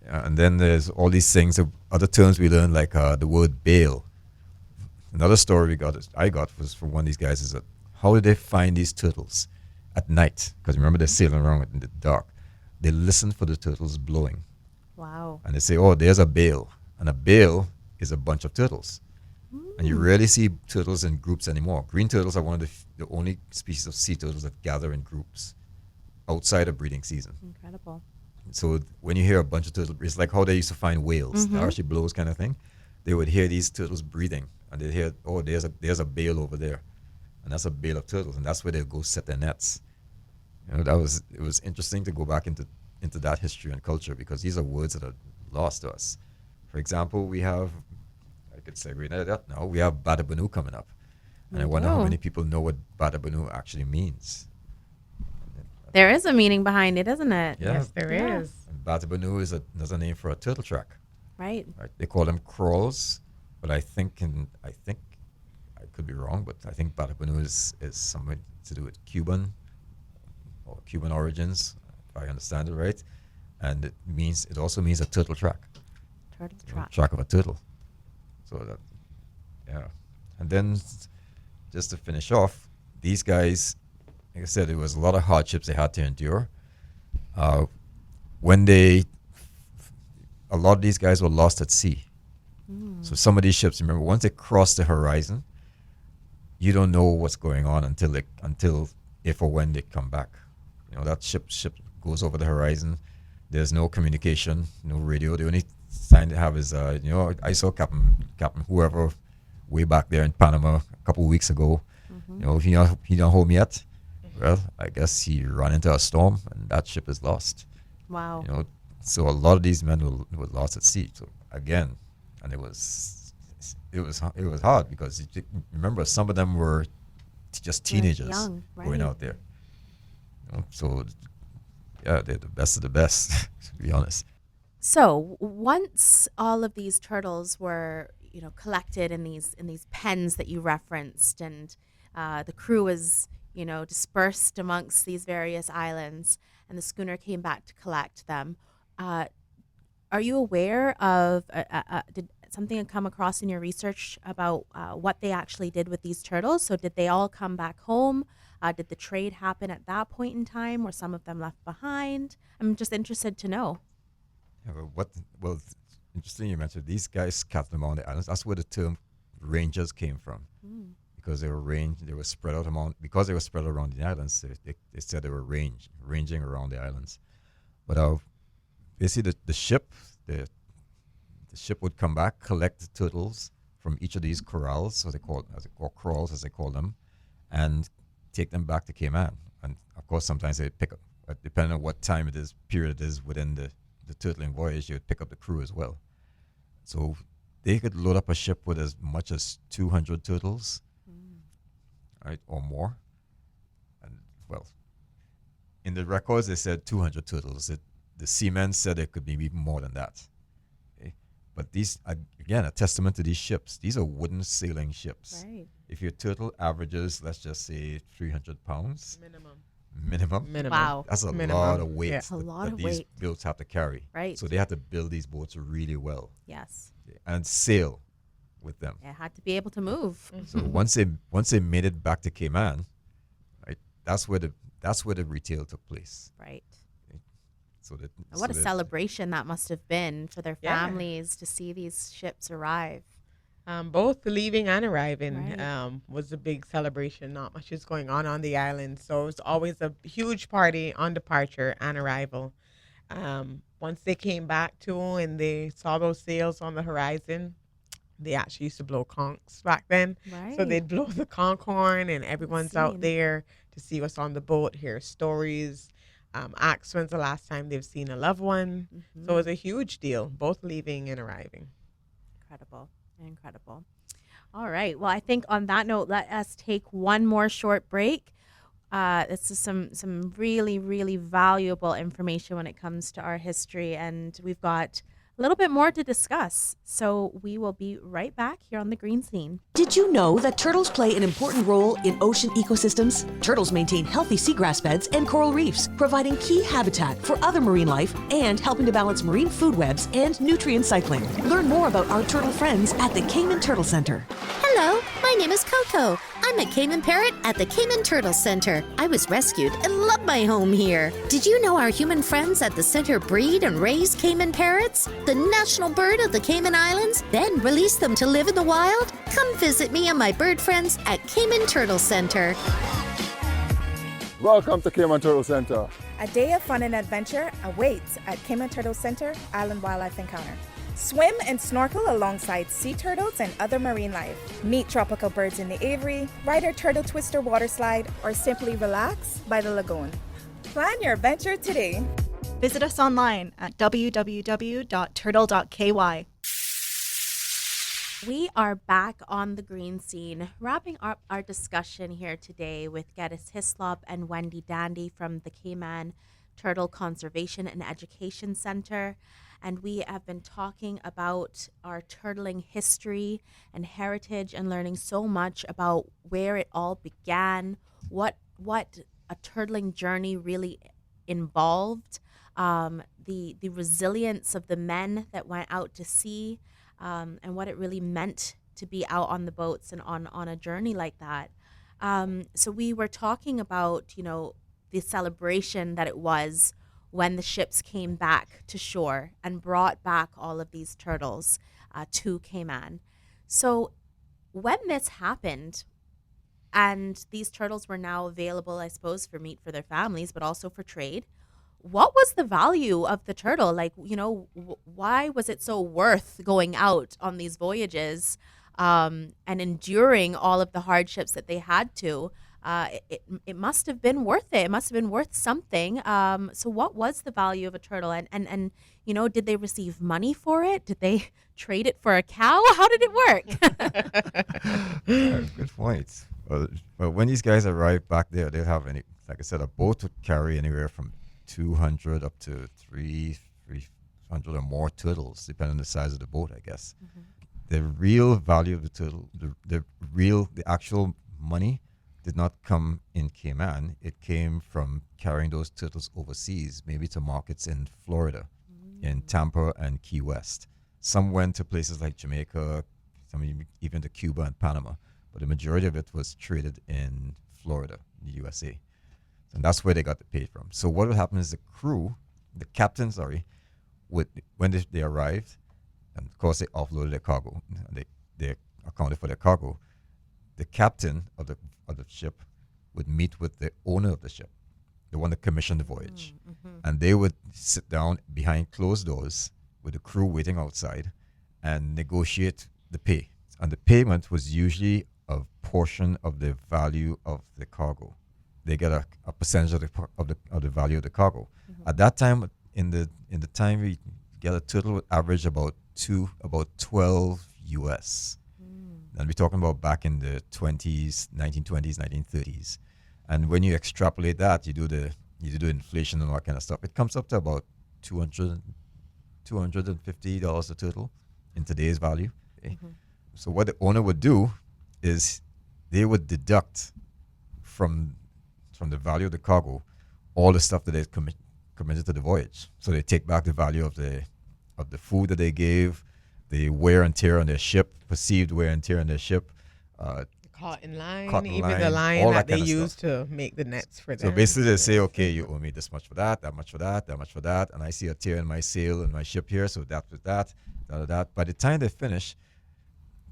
and then there's all these things, other terms we learned, like the word bail. Another story I got was from one of these guys, is that how did they find these turtles at night? Because remember, they're sailing around in the dark. They listen for the turtles blowing. Wow. And they say, oh, there's a bail. And a bail is a bunch of turtles. And you rarely see turtles in groups anymore. Green turtles are one of the only species of sea turtles that gather in groups outside of breeding season. Incredible. So when you hear a bunch of turtles, it's like how they used to find whales, the Archie blows kind of thing. They would hear these turtles breathing, and they'd hear, oh, there's a bail over there, and that's a bail of turtles, and that's where they'll go set their nets. It was interesting to go back into that history and culture, because these are words that are lost to us. For example, I could segue into that now. We have Badabunu coming up, and I wonder how many people know what Badabunu actually means. There is a meaning behind it, isn't it? Yeah. Yes, there is. And Badabunu is another name for a turtle track. Right. Right? They call them crawls, but I think I could be wrong, but I think Badabunu is something to do with Cuban origins, if I understand it right. And it also means a turtle track. Turtle track. Track of a turtle. So that, yeah. And then just to finish off, these guys, like I said, there was a lot of hardships they had to endure. A lot of these guys were lost at sea. So some of these ships, remember, once they cross the horizon, you don't know what's going on until if or when they come back. That ship goes over the horizon. There's no communication, no radio. The only sign they have is, I saw Captain whoever way back there in Panama a couple of weeks ago. He don't home yet. Well, I guess he ran into a storm and that ship is lost. Wow. So a lot of these men were lost at sea. So again, and it was hard because remember, some of them were just teenagers young, right. going out there. So yeah, they're the best of the best, to be honest. So once all of these turtles were, collected in these pens that you referenced, and the crew was, dispersed amongst these various islands, and the schooner came back to collect them. Are you aware of, did something come across in your research about what they actually did with these turtles? So did they all come back home? Did the trade happen at that point in time? Were some of them left behind? I'm just interested to know. Yeah, well, interesting you mentioned these guys scattered them on the islands. That's where the term rangers came from. Because they were spread out because they were spread around the islands. They said they were ranging around the islands. But basically, the ship would come back, collect the turtles from each of these corrals, or crawls as they call them, and take them back to Cayman. And of course, sometimes they pick up, depending on what time period it is within the turtling voyage, you would pick up the crew as well. So they could load up a ship with as much as 200 turtles. Right, or more. And well, in the records they said 200 turtles. The seamen said it could be even more than that. Okay? But these, again, a testament to these ships. These are wooden sailing ships. Right. If your turtle averages, let's just say 300 pounds minimum. Wow. That's a Minimum, lot of weight yeah. A lot that of these weight. boats have to carry. Right. So they have to build these boats really well Yes. and sail with them. It had to be able to move. So once they made it back to Cayman, right, that's where the retail took place. Right. So that And what so a that- celebration that must have been for their Yeah. families to see these ships arrive. Both leaving and arriving Right. was a big celebration. Not much is going on the island, so it was always a huge party on departure and arrival. Once they came back to and they saw those sails on the horizon, they actually used to blow conchs back then. Right. So they'd blow the conch horn, and everyone's out Scene. there to see what's on the boat, hear stories, ask when's the last time they've seen a loved one. So it was a huge deal, both leaving and arriving. Incredible. Incredible. All right. Well, I think on that note, let us take one more short break. This is some really, really valuable information when it comes to our history, and we've got a little bit more to discuss. So we will be right back here on the Green Scene. Did you know that turtles play an important role in ocean ecosystems? Turtles maintain healthy seagrass beds and coral reefs, providing key habitat for other marine life and helping to balance marine food webs and nutrient cycling. Learn more about our turtle friends at the Cayman Turtle Center. Hello, my name is Coco. I'm a Cayman parrot at the Cayman Turtle Center. I was rescued and love my home here. Did you know our human friends at the center breed and raise Cayman parrots, the national bird of the Cayman Islands, then release them to live in the wild? Come visit me and my bird friends at Cayman Turtle Center. Welcome to Cayman Turtle Center. A day of fun and adventure awaits at Cayman Turtle Center Island Wildlife Encounter. Swim and snorkel alongside sea turtles and other marine life. Meet tropical birds in the aviary, ride our turtle twister water slide, or simply relax by the lagoon. Plan your adventure today. Visit us online at www.turtle.ky. We are back on the Green Scene, wrapping up our discussion here today with Geddes Hislop and Wendy Dandy from the Cayman Turtle Conservation and Education Center. And we have been talking about our turtling history and heritage and learning so much about where it all began, what a turtling journey really involved, the resilience of the men that went out to sea, and what it really meant to be out on the boats and on a journey like that. So we were talking about, the celebration that it was when the ships came back to shore and brought back all of these turtles to Cayman. So when this happened, and these turtles were now available, I suppose, for meat for their families, but also for trade, what was the value of the turtle? Like, why was it so worth going out on these voyages and enduring all of the hardships that they had to? It must have been worth it. It must have been worth something. So what was the value of a turtle? And did they receive money for it? Did they trade it for a cow? How did it work? Good point. Well, when these guys arrived back there, they'd have like I said, a boat would carry anywhere from 200 up to 300 or more turtles, depending on the size of the boat, I guess. Mm-hmm. The real value of the turtle, the actual money did not come in Cayman. It came from carrying those turtles overseas, maybe to markets in Florida, in Tampa and Key West. Some went to places like Jamaica, some even to Cuba and Panama, but the majority of it was traded in Florida, the USA. And that's where they got the pay from. So what would happen is the captain, when they arrived, and of course they offloaded their cargo, they accounted for their cargo. The captain of the ship would meet with the owner of the ship, the one that commissioned the voyage, and they would sit down behind closed doors with the crew waiting outside and negotiate the pay. And the payment was usually a portion of the value of the cargo. They get a percentage of the value of the cargo. At that time, in the time we get a turtle would average about 12 US. And we're talking about back in the 1920s, 1930s. And when you extrapolate that, you do the inflation and all that kind of stuff, it comes up to about $250 a turtle in today's value. Okay? So what the owner would do is they would deduct from from the value of the cargo, all the stuff that they committed to the voyage. So they take back the value of the food that they gave, the wear and tear on their ship, perceived wear and tear on their ship, Cotton line, cotton even the line, line all that that they kind of use stuff. to make the nets for So them. basically they say, okay, you owe me this much for that much for that, that much for that, and I see a tear in my sail in my ship here, so that was that, that. By the time they finish,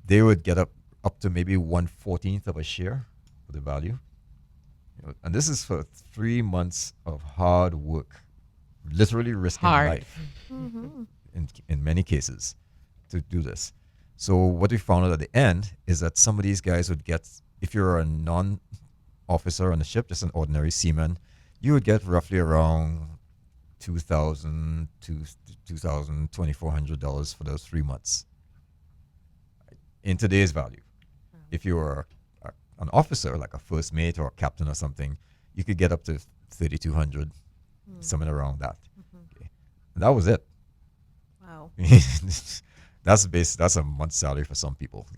they would get up to maybe 1/14 of a share of the value. And this is for 3 months of hard work, literally risking life in many cases to do this. So what we found out at the end is that some of these guys would get, if you're a non-officer on the ship, just an ordinary seaman, you would get roughly around $2,000 to $2,400 for those 3 months in today's value. If you were an officer, like a first mate or a captain or something, you could get up to 3,200, something around that. Okay. And that was it. Wow. That's a month's salary for some people,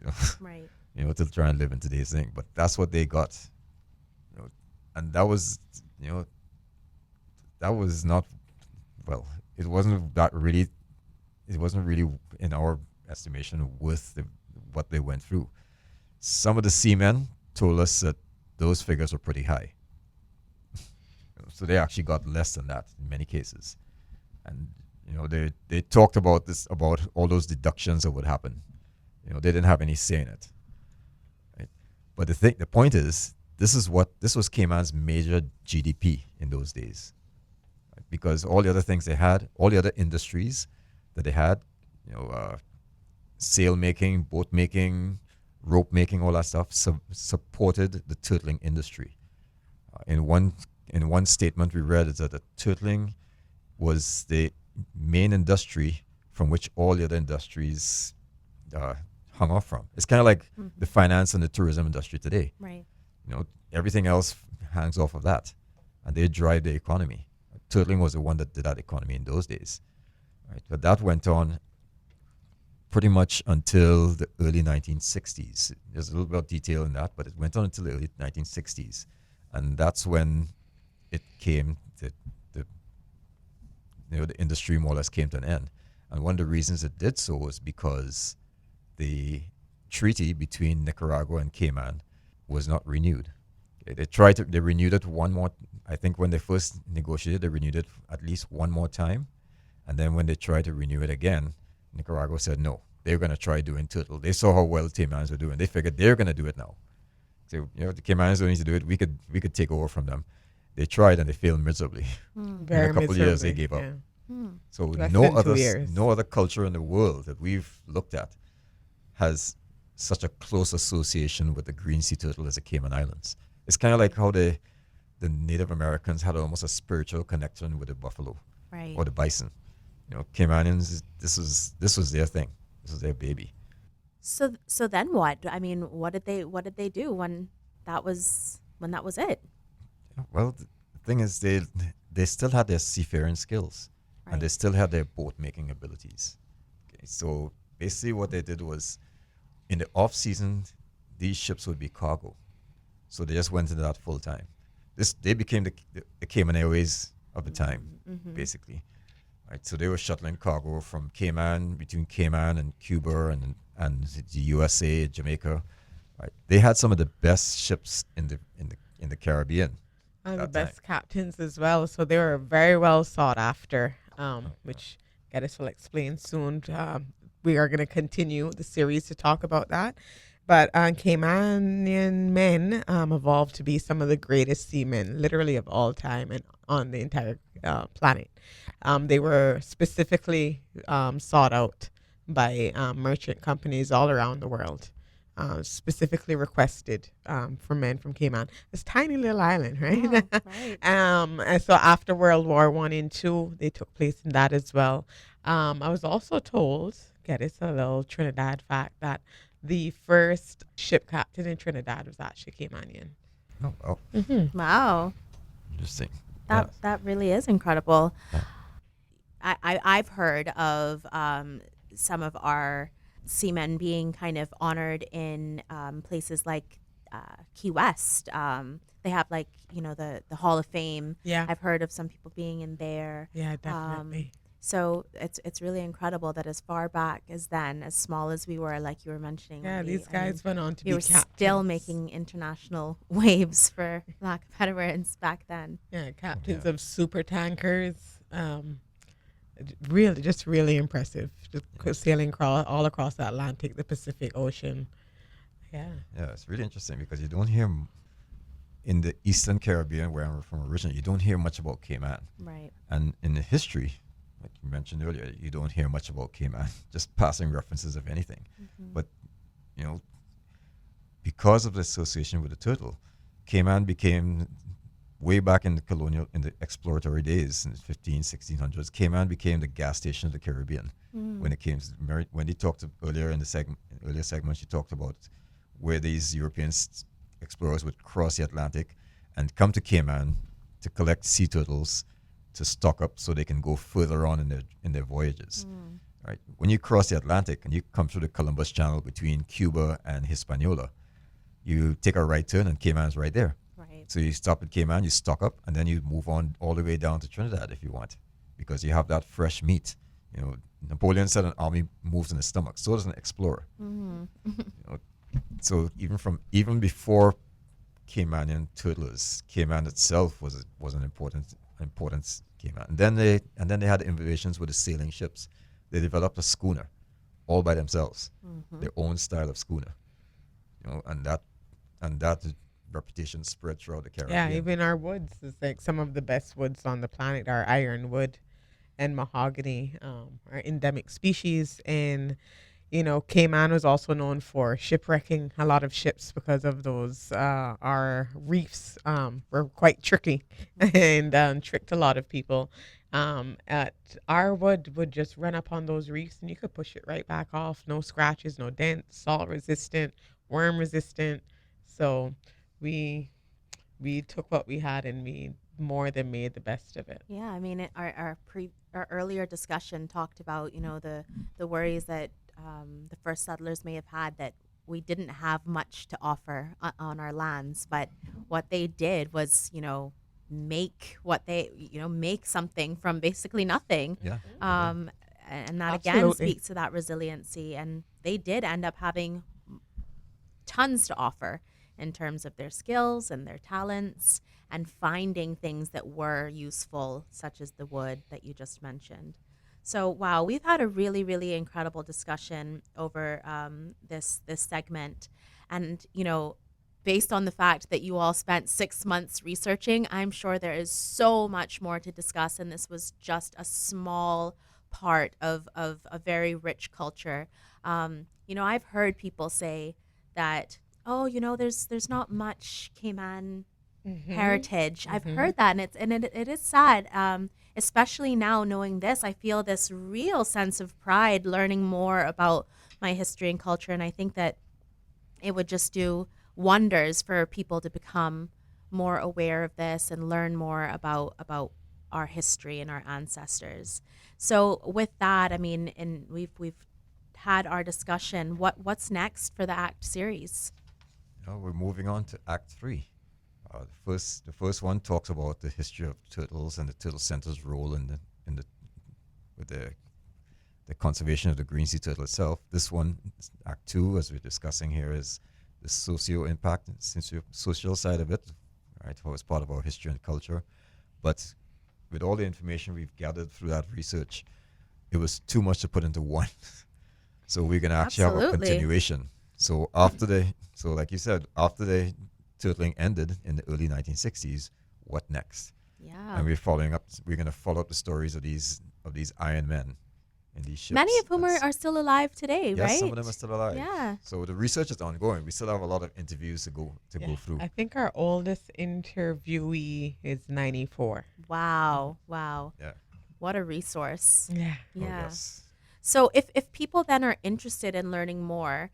Right. To try and live in today's thing. But that's what they got, and that was, that was not, well, it wasn't really in our estimation worth what they went through. Some of the seamen told us that those figures were pretty high. So they actually got less than that in many cases. And, they talked about all those deductions that would happen. They didn't have any say in it. Right? But the point is, this was Cayman's major GDP in those days. Right? Because all the other things they had, all the other industries that they had, sail making, boat making, rope making, all that stuff supported the turtling industry. In one statement we read is that the turtling was the main industry from which all the other industries hung off from. It's kind of like the finance and the tourism industry today. Right. Everything else hangs off of that, and they drive the economy. Turtling was the one that did that economy in those days. Right? But that went on pretty much until the early 1960s. There's a little bit of detail in that, but it went on until the early 1960s. And that's when it came to the industry more or less came to an end. And one of the reasons it did so was because the treaty between Nicaragua and Cayman was not renewed. They renewed it one more, I think when they first negotiated, they renewed it at least one more time. And then when they tried to renew it again, Nicaragua said no. They were going to try doing turtle. They saw how well the Caymans were doing. They figured they're going to do it now. So, the Caymans don't need to do it. We could take over from them. They tried and they failed miserably. In a couple of years, they gave up. So no other culture in the world that we've looked at has such a close association with the green sea turtle as the Cayman Islands. It's kind of like how the Native Americans had almost a spiritual connection with the buffalo, Right. or the bison. Caymanians, this was their thing. This was their baby. So then what? I mean, what did they do when that was it? Well, the thing is, they still had their seafaring skills, and they still had their boat making abilities. Okay, so basically, what they did was, in the off season, these ships would be cargo, so they just went into that full time. They became the Cayman Airways of the time, basically. Right, so they were shuttling cargo from Cayman, between Cayman and Cuba and the USA, Jamaica. Right, they had some of the best ships in the Caribbean. And the best captains as well. So they were very well sought after, which Geddes will explain soon. We are going to continue the series to talk about that. But Caymanian men evolved to be some of the greatest seamen, literally of all time and on the entire planet. They were specifically sought out by merchant companies all around the world. Specifically requested for men from Cayman. It's a tiny little island, right? Oh, right. And so after World War I and II, they took place in that as well. I was also told, it's a little Trinidad fact, that the first ship captain in Trinidad was actually Caymanian. Oh, wow. Wow. Interesting. That really is incredible. Yeah. I've heard of some of our seamen being kind of honored in places like Key West. They have like the Hall of Fame. Yeah. I've heard of some people being in there. Yeah, definitely. So it's really incredible that as far back as then, as small as we were, like you were mentioning. Yeah, Wendy, these guys went on to be we were captains. still making international waves, for lack of better words, back then. Yeah, captains of super tankers. Really, just really impressive. Just sailing all across the Atlantic, the Pacific Ocean. Yeah. Yeah, it's really interesting because you don't hear in the Eastern Caribbean, where I'm from originally, you don't hear much about Cayman. Right. And in the history, like you mentioned earlier, you don't hear much about Cayman, just passing references of anything. But, because of the association with the turtle, Cayman became, way back in the exploratory days, in the 1600s, Cayman became the gas station of the Caribbean. When it came to, when they talked earlier in the earlier segment, she talked about where these European explorers would cross the Atlantic and come to Cayman to collect sea turtles to stock up so they can go further on in their voyages. Right? When you cross the Atlantic and you come through the Columbus Channel between Cuba and Hispaniola, you take a right turn and Cayman's right there. Right. So you stop at Cayman, you stock up, and then you move on all the way down to Trinidad if you want, because you have that fresh meat. Napoleon said an army moves in the stomach. So does an explorer. So even before Caymanian turtlers, Cayman itself was an important Cayman. And then they had invasions with the sailing ships. They developed a schooner, all by themselves, their own style of schooner. And that reputation spread throughout the Caribbean. Yeah, even our woods is like some of the best woods on the planet. Our ironwood and mahogany are endemic species, and Cayman was also known for shipwrecking a lot of ships because of those. Our reefs were quite tricky and tricked a lot of people. Our wood would just run up on those reefs and you could push it right back off. No scratches, no dents, salt resistant, worm resistant. So we took what we had and we more than made the best of it. Yeah, I mean, our earlier discussion talked about the worries that the first settlers may have had, that we didn't have much to offer on our lands, but what they did was make something from basically nothing. Yeah. And that again Absolutely. speaks to that resiliency, and they did end up having tons to offer in terms of their skills and their talents, and finding things that were useful, such as the wood that you just mentioned. So, wow, we've had a really, really incredible discussion over this segment. And, based on the fact that you all spent 6 months researching, I'm sure there is so much more to discuss. And this was just a small part of a very rich culture. I've heard people say that, there's not much Cayman heritage. I've heard that, and it is sad. Especially now knowing this, I feel this real sense of pride learning more about my history and culture. And I think that it would just do wonders for people to become more aware of this and learn more about our history and our ancestors. So with that, I mean, and we've had our discussion. What's next for the ACT series? We're moving on to Act 3. The first one talks about the history of turtles and the Turtle Center's role with the conservation of the green sea turtle itself. This one, Act 2, as we're discussing here, is the socio impact, social side of it, right? How it's part of our history and culture. But with all the information we've gathered through that research, it was too much to put into one. So we're gonna actually have a continuation. So like you said, after the turtling ended in the early 1960s, what next? Yeah. And we're going to follow up the stories of these Iron Men in these ships. Many of whom are still alive today, yes, right? Yes, some of them are still alive. Yeah. So the research is ongoing. We still have a lot of interviews to go through. I think our oldest interviewee is 94. Wow. Yeah. What a resource. Yeah. Oh, yes. So if people then are interested in learning more,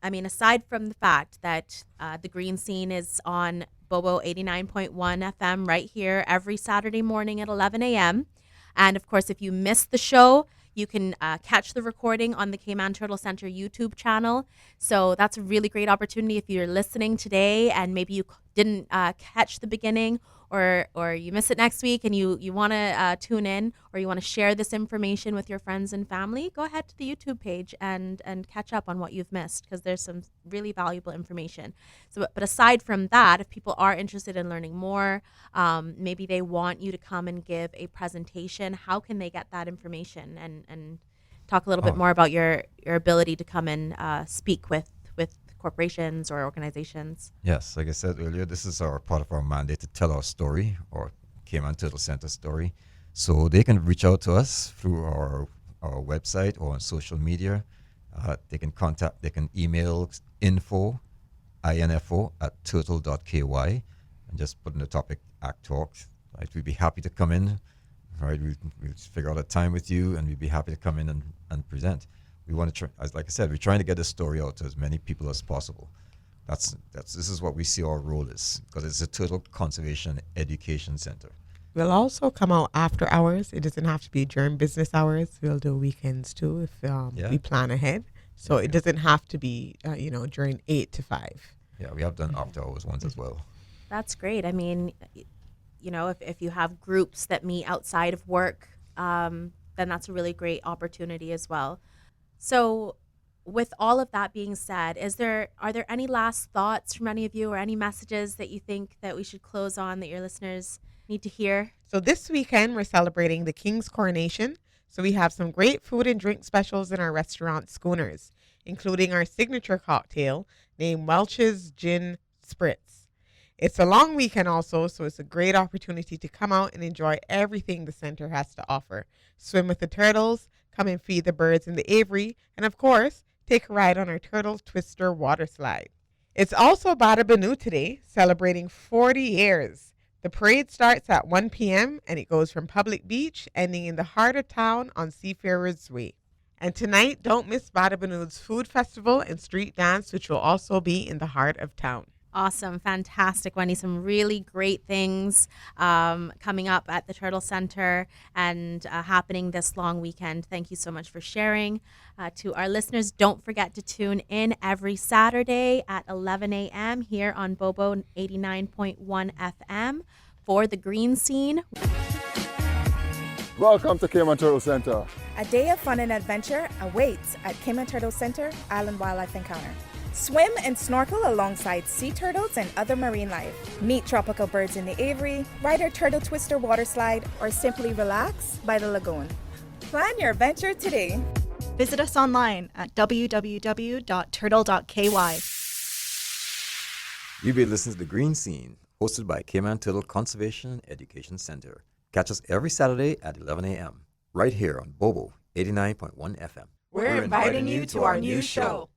I mean, aside from the fact that the Green Scene is on Bobo 89.1 FM right here every Saturday morning at 11 a.m. And of course, if you missed the show, You can catch the recording on the Cayman Turtle Center YouTube channel. So that's a really great opportunity if you're listening today and maybe you didn't catch the beginning, or you miss it next week and you want to tune in, or you want to share this information with your friends and family. Go ahead to the YouTube page and catch up on what you've missed, because there's some really valuable information. So, but aside from that, if people are interested in learning more, maybe they want you to come and give a presentation, how can they get that information, and talk a little bit more about your ability to come and speak with corporations or organizations? Yes, like I said earlier, this is our part of our mandate to tell our story, or Cayman Turtle Center story. So they can reach out to us through our website or on social media. They can email info at turtle.ky, and just put in the topic Act Talk. Right, we'd be happy to come in. Right, we'll figure out a time with you, and we'd be happy to come in and present. We want to try, as like I said, we're trying to get the story out to as many people as possible. This is what we see our role is, because it's a turtle conservation education center. We'll also come out after hours. It doesn't have to be during business hours. We'll do weekends too if we plan ahead. So it doesn't have to be during 8 to 5. Yeah, we have done after hours ones as well. That's great. I mean, if you have groups that meet outside of work, then that's a really great opportunity as well. So with all of that being said, are there any last thoughts from any of you, or any messages that you think that we should close on that your listeners need to hear? So this weekend, we're celebrating the King's coronation. So we have some great food and drink specials in our restaurant Schooners, including our signature cocktail named Welch's Gin Spritz. It's a long weekend also, so it's a great opportunity to come out and enjoy everything the center has to offer. Swim with the turtles, come and feed the birds in the aviary, and of course, take a ride on our Turtle Twister water slide. It's also Bada Banu today, celebrating 40 years. The parade starts at 1 p.m. and it goes from Public Beach, ending in the heart of town on Seafarers Way. And tonight, don't miss Bada Banu's food festival and street dance, which will also be in the heart of town. Awesome. Fantastic, Wendy. Some really great things coming up at the Turtle Center and happening this long weekend. Thank you so much for sharing. To our listeners, don't forget to tune in every Saturday at 11 a.m. here on Bobo 89.1 FM for The Green Scene. Welcome to Cayman Turtle Center. A day of fun and adventure awaits at Cayman Turtle Center Island Wildlife Encounter. Swim and snorkel alongside sea turtles and other marine life. Meet tropical birds in the aviary, ride our Turtle Twister water slide, or simply relax by the lagoon. Plan your adventure today. Visit us online at www.turtle.ky. You've been listening to The Green Scene, hosted by Cayman Turtle Conservation and Education Center. Catch us every Saturday at 11 a.m. right here on Bobo 89.1 FM. We're inviting you to our new show.